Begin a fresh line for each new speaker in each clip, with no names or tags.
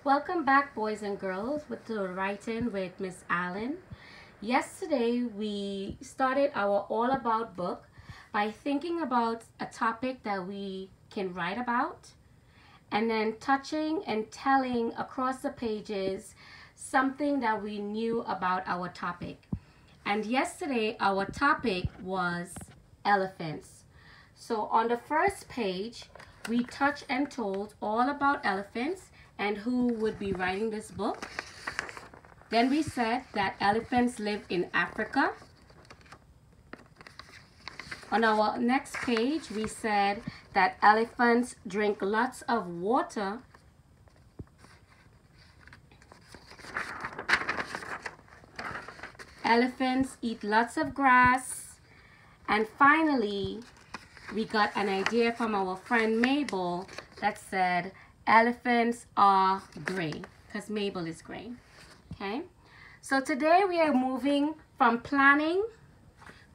Welcome back, boys and girls, with the writing with Miss Allen. Yesterday, we started our All About book by thinking about a topic that we can write about and then touching and telling across the pages something that we knew about our topic. And yesterday, our topic was elephants. So on the first page, we touched and told all about elephants and who would be writing this book. Then we said that elephants live in Africa. On our next page, we said that elephants drink lots of water. Elephants eat lots of grass. And finally, we got an idea from our friend Mabel that said elephants are gray because Mabel is gray. Okay, so today we are moving from planning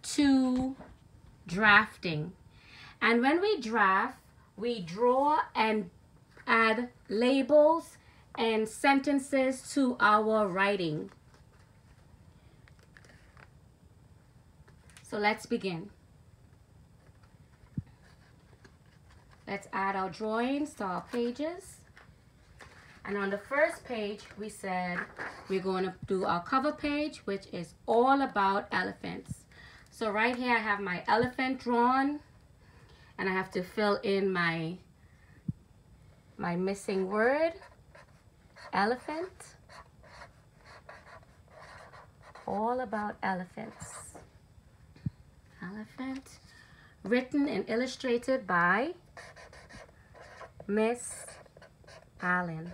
to drafting. And when we draft, we draw and add labels and sentences to our writing. So let's begin. Let's add our drawings to our pages. And on the first page, we said we're going to do our cover page, which is all about elephants. So right here, I have my elephant drawn, and I have to fill in my missing word, elephant. All about elephants. Elephant. Written and illustrated by Miss Allen.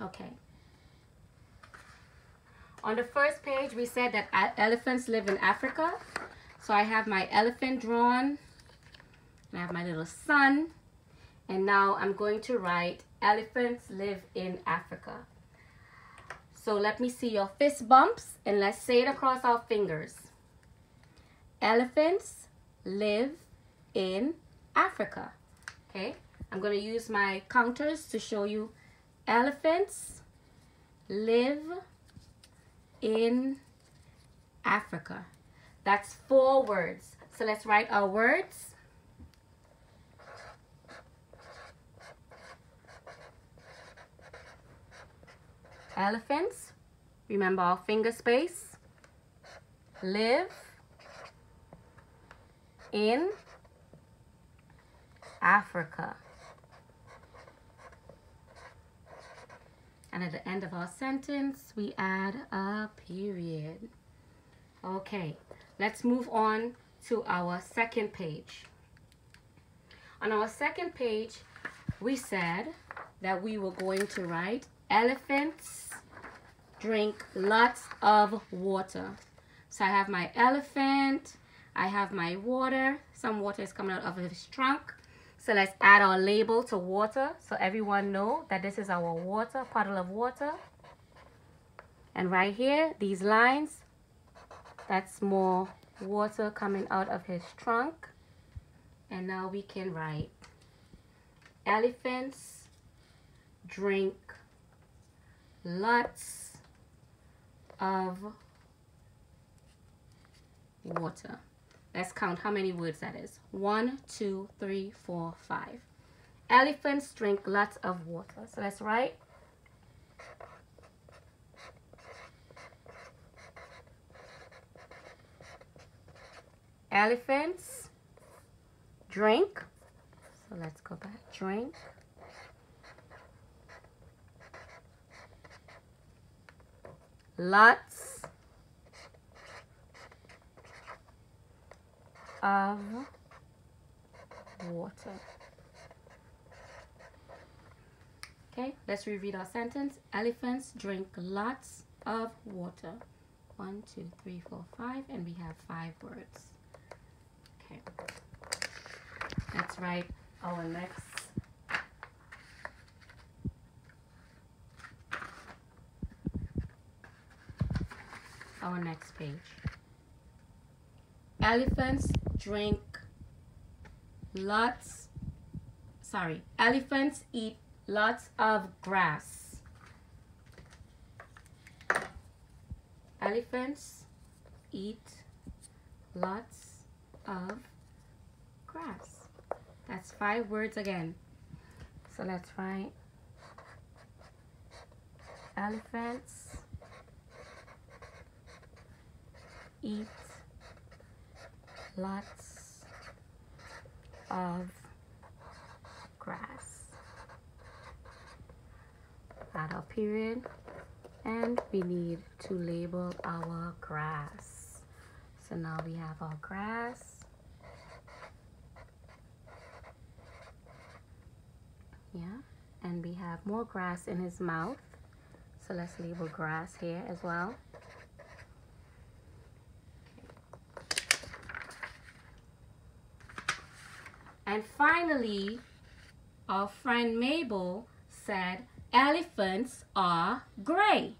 Okay. On the first page, we said that elephants live in Africa. So I have my elephant drawn. And I have my little sun. And now I'm going to write elephants live in Africa. So let me see your fist bumps and let's say it across our fingers. Elephants live in Africa. Okay, I'm going to use my counters to show you elephants live in Africa. That's 4 words. So let's write our words. Elephants, remember our finger space, live in Africa. And at the end of our sentence, we add a period. Okay, let's move on to our second page. On our second page, we said that we were going to write elephants drink lots of water. So I have my elephant, I have my water. Some water is coming out of his trunk. So let's add our label to water so everyone know that this is our water, puddle of water. And right here, these lines, that's more water coming out of his trunk. And now we can write elephants drink lots of water. Let's count how many words that is. 1, 2, 3, 4, 5. Elephants drink lots of water. So let's write elephants drink. So let's go back. Drink lots of water. Okay, let's reread our sentence. Elephants drink lots of water. 1, 2, 3, 4, 5, and we have 5 words. Okay, let's write our next. Our next page. Elephants drink lots, elephants eat lots of grass. Elephants eat lots of grass. That's 5 words again. So let's write elephants eat lots of grass. Add our period, and we need to label our grass. So now we have our grass. Yeah, and we have more grass in his mouth. So let's label grass here as well. And finally, our friend Mabel said, elephants are gray.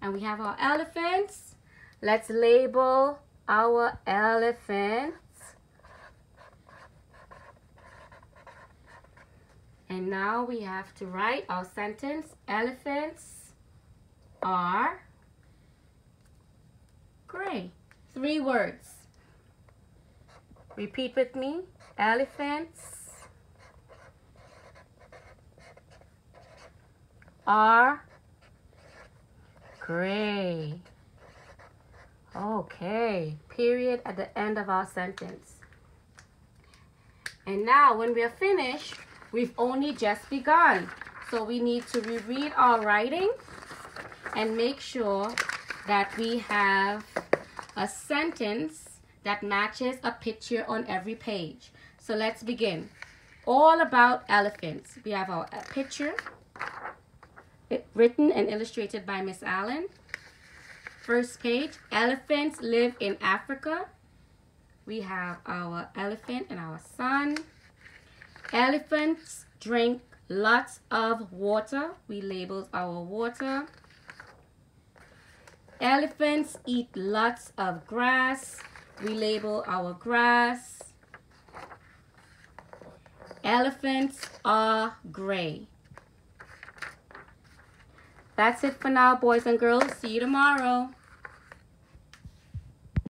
And we have our elephants. Let's label our elephants. And now we have to write our sentence. Elephants are gray. 3 words. Repeat with me. Elephants are gray. Okay. Period at the end of our sentence. And now when we are finished, we've only just begun. So we need to reread our writing and make sure that we have a sentence that matches a picture on every page. So let's begin. All about elephants. We have our picture, written and illustrated by Miss Allen. First page, elephants live in Africa. We have our elephant and our son. Elephants drink lots of water. We labeled our water. Elephants eat lots of grass. We label our grass. Elephants are gray. That's it for now, boys and girls. See you tomorrow.